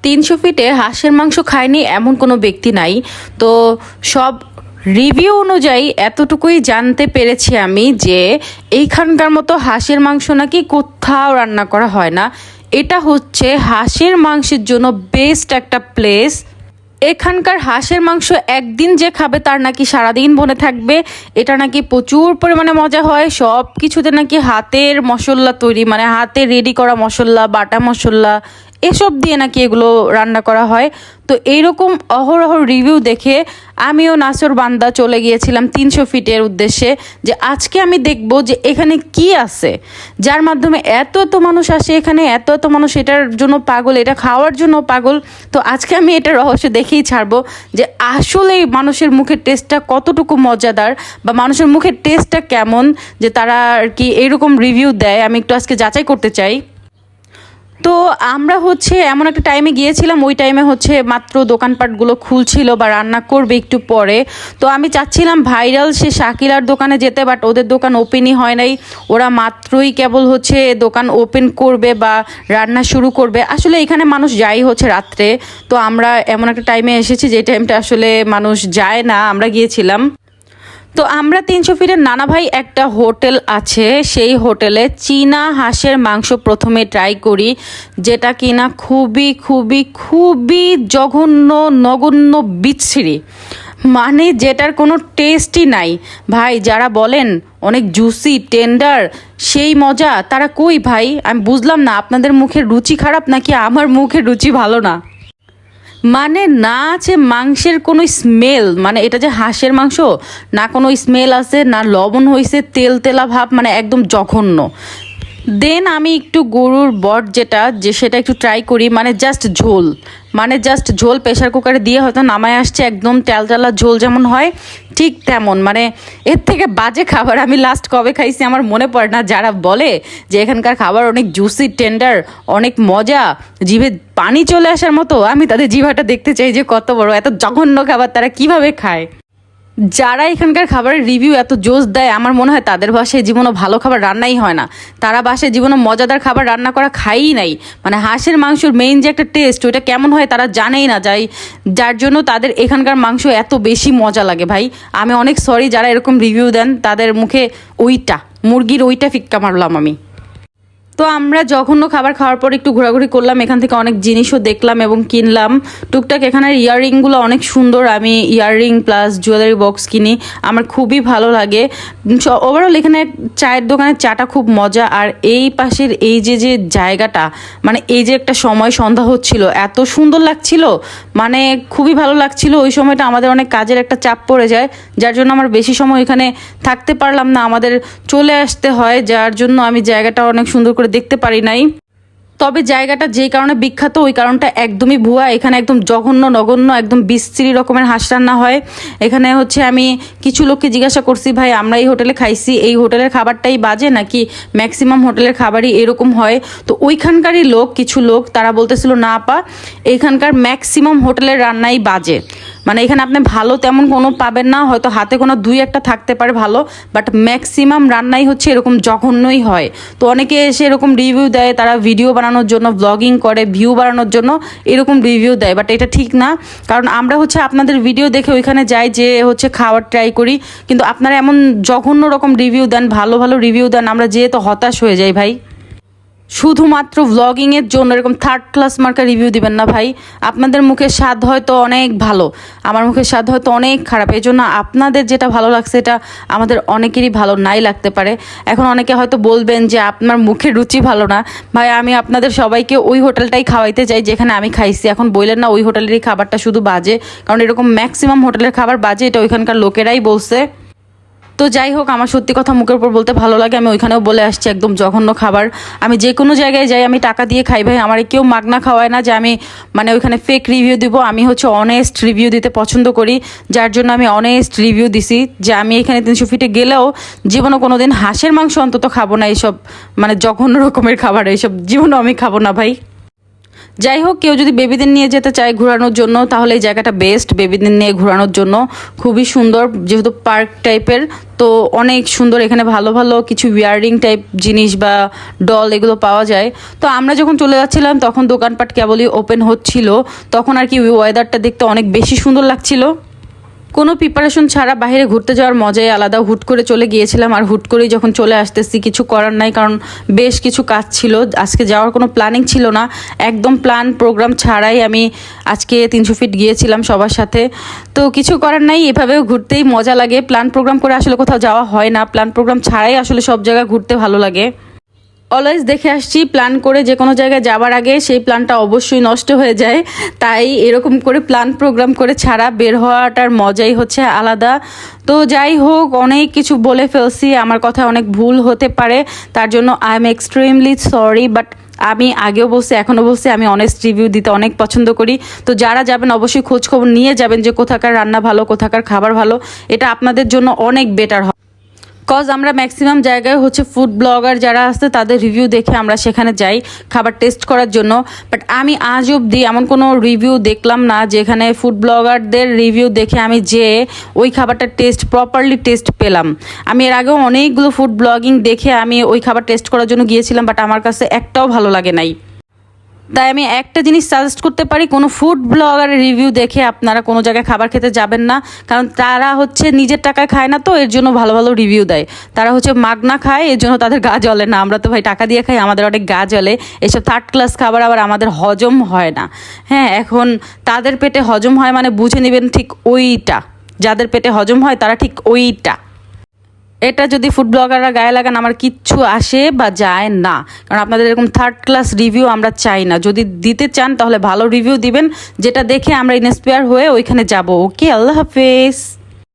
300 ফিটে হাঁসের মাংস খায়নি এমন কোনো ব্যক্তি নাই। তো সব রিভিউ অনুযায়ী এতটুকুই জানতে পেরেছি আমি যে এইখানকার মতো হাঁসের মাংস নাকি কোথাও রান্না করা হয় না। এটা হচ্ছে হাঁসের মাংসের জন্য বেস্ট একটা প্লেস। এখানকার হাঁসের মাংস একদিন যে খাবে তার নাকি সারাদিন মনে থাকবে। এটা নাকি প্রচুর পরিমাণে মজা হয়, সব কিছুতে নাকি হাতের মশলা তৈরি, মানে হাতে রেডি করা মশলা, বাটা মশলা এসব দিয়ে নাকি এগুলো রান্না করা হয়। তো এইরকম অহরহ রিভিউ দেখে আমিও নাসর বান্দা চলে গিয়েছিলাম 300 ফিটের উদ্দেশ্যে, যে আজকে আমি দেখব যে এখানে কি আছে যার মাধ্যমে এত এত মানুষ আসে এখানে, এত এত মানুষ এটার জন্য পাগল, এটা খাওয়ার জন্য পাগল। তো আজকে আমি এটা রহস্য দেখেই ছাড়বো যে আসলে মানুষের মুখের টেস্টটা কতটুকু মজাদার বা মানুষের মুখের টেস্টটা কেমন, যে তারা আর কি এরকম রিভিউ দেয়। আমি একটু আজকে যাচাই করতে চাই। তো আমরা হচ্ছে এমন একটা টাইমে গিয়েছিলাম, ওই টাইমে হচ্ছে মাত্র দোকানপাটগুলো খুলছিল বা রান্না করবে একটু পরে। তো আমি চাচ্ছিলাম ভাইরাল সে শাকিলার দোকানে যেতে, বাট ওদের দোকান ওপেনই হয় নাই। ওরা মাত্রই কেবল হচ্ছে দোকান ওপেন করবে বা রান্না শুরু করবে। আসলে এখানে মানুষ যাই হচ্ছে রাত্রে। তো আমরা এমন একটা টাইমে এসেছি যে টাইমটা আসলে মানুষ যায় না, আমরা গিয়েছিলাম। তো আমরা 300 ফিটের নানা ভাই একটা হোটেল আছে, সেই হোটেলে চীনা হাঁসের মাংস প্রথমে ট্রাই করি, যেটা কিনা খুবই খুবই খুবই জঘন্য, নগণ্য, বিচ্ছিরি, মানে যেটার কোনো টেস্টই নাই ভাই। যারা বলেন অনেক জুসি টেন্ডার সেই মজা, তারা কই ভাই? আমি বুঝলাম না আপনাদের মুখের রুচি খারাপ নাকি আমার মুখের রুচি ভালো না। মানে না আছে মাংসের কোনো স্মেল, মানে এটা যে হাঁসের মাংস, না কোনো স্মেল আছে, না লবণ হয়েছে, তেল তেলা ভাব, মানে একদম জঘন্য। দেন আমি একটু গরুর বট যেটা, যে সেটা একটু ট্রাই করি, মানে জাস্ট ঝোল, মানে জাস্ট ঝোল প্রেশার কুকারে দিয়ে হয়তো নামায় আসছে, একদম তেলতেলা ঝোল যেমন হয় ঠিক তেমন। মানে এর থেকে বাজে খাবার আমি লাস্ট কবে খাইছি আমার মনে পড়ে না। যারা বলে যে এখানকার খাবার অনেক জুসি টেন্ডার, অনেক মজা, জিভে পানি চলে আসার মতো, আমি তাদের জিভাটা দেখতে চাই যে কত বড়, এত জঘন্য খাবার তারা কিভাবে খায়। যারা এখানকার খাবারের রিভিউ এত জোশ দেয়, আমার মনে হয় তাদের বাসায় জীবনও ভালো খাবার রান্নাই হয় না। তারা বাসায় জীবনে মজাদার খাবার রান্না করা খাইই নাই। মানে হাঁসের মাংসর মেইন যে একটা টেস্ট, ওইটা কেমন হয় তারা জানেই না, যার জন্য তাদের এখানকার মাংস এত বেশি মজা লাগে ভাই। আমি অনেক সরি যারা এরকম রিভিউ দেন, তাদের মুখে ওইটা মুরগির ওইটা ফিক্কা মারলাম আমি। তো আমরা জঘন্য খাবার খাওয়ার পর একটু ঘোরাঘুরি করলাম, এখান থেকে অনেক জিনিসও দেখলাম এবং কিনলাম টুকটাক। এখানের ইয়াররিংগুলো অনেক সুন্দর, আমি ইয়াররিং প্লাস জুয়েলারি বক্স কিনি, আমার খুবই ভালো লাগে। ওভারঅল এখানে চায়ের দোকানের চাটা খুব মজা। আর এই পাশের এই যে যে জায়গাটা, মানে এই যে একটা সময় সন্ধ্যা হচ্ছিল, এত সুন্দর লাগছিল, মানে খুবই ভালো লাগছিল। ওই সময়টা আমাদের অনেক কাজের একটা চাপ পড়ে যায়, যার জন্য আমার বেশি সময় এখানে থাকতে পারলাম না, আমাদের চলে আসতে হয়, যার জন্য আমি জায়গাটা অনেক সুন্দর করে দেখতে পারি নাই। তবে জায়গাটা যেই কারণে বিখ্যাত ওই কারণটা একদমই ভুয়া। এখানে একদম জঘন্য নগণ্য, একদম বিশ্রী রকমের হাঁস রান্না হয় এখানে। হচ্ছে আমি কিছু লোককে জিজ্ঞাসা করছি, ভাই আমরা এই হোটেলে খাইছি, এই হোটেলের খাবারটাই বাজে নাকি ম্যাক্সিমাম হোটেলের খাবারই এরকম হয়? তো ওইখানকারই লোক, কিছু লোক তারা বলতেছিল না আপা, এইখানকার ম্যাক্সিমাম হোটেলের রান্নাই বাজে। মানে এখানে আপনি ভালো তেমন কোনো পাবেন না, হয়তো হাতে কোনো দুই একটা থাকতে পারে ভালো, বাট ম্যাক্সিমাম রান্নাই হচ্ছে এরকম জঘন্যই হয়। তো অনেকে এসে এরকম রিভিউ দেয়, তারা ভিডিও বানানোর জন্য, ব্লগিং করে, ভিউ বাড়ানোর জন্য এরকম রিভিউ দেয়, বাট এটা ঠিক না। কারণ আমরা হচ্ছে আপনাদের ভিডিও দেখে ওইখানে যাই, যে হচ্ছে খাওয়ার ট্রাই করি, কিন্তু আপনারা এমন জঘন্য রকম রিভিউ দেন, ভালো ভালো রিভিউ দেন, আমরা যেহেতু হতাশ হয়ে যাই ভাই। শুধুমাত্র ব্লগিংয়ের জন্য এরকম থার্ড ক্লাস মার্কা রিভিউ দিবেন না ভাই। আপনাদের মুখের স্বাদ হয়তো অনেক ভালো, আমার মুখের স্বাদ হয়তো অনেক খারাপ, এই জন্য আপনাদের যেটা ভালো লাগছে এটা আমাদের অনেকেরই ভালো নাই লাগতে পারে। এখন অনেকে হয়তো বলবেন যে আপনার মুখের রুচি ভালো না, ভাই আমি আপনাদের সবাইকে ওই হোটেলটাই খাওয়াইতে চাই যেখানে আমি খাইছি। এখন বললেন না ওই হোটেলেরই খাবারটা শুধু বাজে, কারণ এরকম ম্যাক্সিমাম হোটেলের খাবার বাজে, এটা ওইখানকার লোকেরাই বলছে। তো যাই হোক, আমার সত্যি কথা মুখের উপর বলতে ভালো লাগে, আমি ওইখানেও বলে আসছি একদম জঘন্য খাবার। আমি যে কোনো জায়গায় যাই আমি টাকা দিয়ে খাই ভাই, আমার কেউ মাগনা খাওয়ায় না যে আমি মানে ওইখানে ফেক রিভিউ দিব। আমি হচ্ছে অনেস্ট রিভিউ দিতে পছন্দ করি, যার জন্য আমি অনেস্ট রিভিউ দিছি যে আমি এখানে 300 ফিটে গেলেও জীবনে কোনো দিন হাঁসের মাংস অন্তত খাবো না, এইসব মানে জঘন্য রকমের খাবার এইসব জীবনেও আমি খাবো না ভাই। যাই হোক, কেউ যদি বেবিদের নিয়ে যেতে চায় ঘোরানোর জন্য তাহলে এই জায়গাটা বেস্ট বেবিদের নিয়ে ঘোরানোর জন্য। খুবই সুন্দর, যেহেতু পার্ক টাইপের, তো অনেক সুন্দর। এখানে ভালো ভালো কিছু ইয়াররিং টাইপ জিনিস বা ডল এগুলো পাওয়া যায়। তো আমরা যখন চলে যাচ্ছিলাম তখন দোকানপাট কেবলই ওপেন হচ্ছিল, তখন আর কি ওয়েদারটা দেখতে অনেক বেশি সুন্দর লাগছিল। কোনো প্রিপারেশন ছাড়া বাইরে ঘুরতে যাওয়ার মজাই আলাদা। হুট করে চলে গিয়েছিলাম, আর হুট করেই যখন চলে আসতেছি কিছু করার নাই, কারণ বেশ কিছু কাজ ছিল। আজকে যাওয়ার কোনো প্ল্যানিং ছিল না, একদম প্ল্যান প্রোগ্রাম ছাড়াই আমি আজকে 300 ফিট গিয়েছিলাম সবার সাথে। তো কিছু করার নাই, এভাবেও ঘুরতেই মজা লাগে। প্ল্যান প্রোগ্রাম করে আসলে কোথাও যাওয়া হয় না, প্ল্যান প্রোগ্রাম ছাড়াই আসলে সব জায়গায় ঘুরতে ভালো লাগে। অলওয়েজ দেখে আসছি প্ল্যান করে যে কোনো জায়গায় যাওয়ার আগে সেই প্ল্যানটা অবশ্যই নষ্ট হয়ে যায়, তাই এরকম করে প্ল্যান প্রোগ্রাম করে ছাড়া বের হওয়াটার মজাই হচ্ছে আলাদা। তো যাই হোক, অনেক কিছু বলে ফেলছি, আমার কথা অনেক ভুল হতে পারে, তার জন্য I am extremely sorry. But আমি আগেও বলছি, এখনও বলছি, আমি অনেস্ট রিভিউ দিতে অনেক পছন্দ করি। তো যারা যাবেন অবশ্যই খোঁজ খবর নিয়ে যাবেন যে কোথাকার রান্না ভালো, কোথাকার খাবার ভালো। এটা আপনাদের জন্য অনেক বেটার হয়। কজ আমরা ম্যাক্সিমাম জায়গায় হচ্ছে ফুড ব্লগার যারা আছে তাদের রিভিউ দেখে আমরা সেখানে যাই খাবার টেস্ট করার জন্য। বাট আমি আজ অবধি এমন কোনো রিভিউ দেখলাম না যেখানে ফুড ব্লগারদের রিভিউ দেখে আমি যে ওই খাবারটা প্রপারলি টেস্ট পেলাম। আমি এর আগেও অনেকগুলো ফুড ব্লগিং দেখে আমি ওই খাবার টেস্ট করার জন্য গিয়েছিলাম, বাট আমার কাছে একটাও ভালো লাগে নাই। তাই আমি একটা জিনিস সাজেস্ট করতে পারি, কোনো ফুড ব্লগারের রিভিউ দেখে আপনারা কোনো জায়গায় খাবার খেতে যাবেন না, কারণ তারা হচ্ছে নিজের টাকায় খায় না, তো এর জন্য ভালো ভালো রিভিউ দেয়। তারা হচ্ছে মাগনা খায়, এর জন্য তাদের গা জ্বলে না। আমরা তো ভাই টাকা দিয়ে খাই, আমাদের অনেক গা জ্বলে। এসব থার্ড ক্লাস খাবার আবার আমাদের হজম হয় না। হ্যাঁ, এখন তাদের পেটে হজম হয় মানে বুঝে নেবেন ঠিক ওইটা, যাদের পেটে হজম হয় তারা ঠিক ওইটা। এটা যদি ফুড ব্লগাররা গায়ে লাগান আমার কিচ্ছু আসে বা যায় না, কারণ আপনাদের এরকম থার্ড ক্লাস রিভিউ আমরা চাই না। যদি দিতে চান তাহলে ভালো রিভিউ দিবেন, যেটা দেখে আমরা ইন্সপায়ার হয়ে ওইখানে যাব। ওকে, আল্লাহ হাফেজ।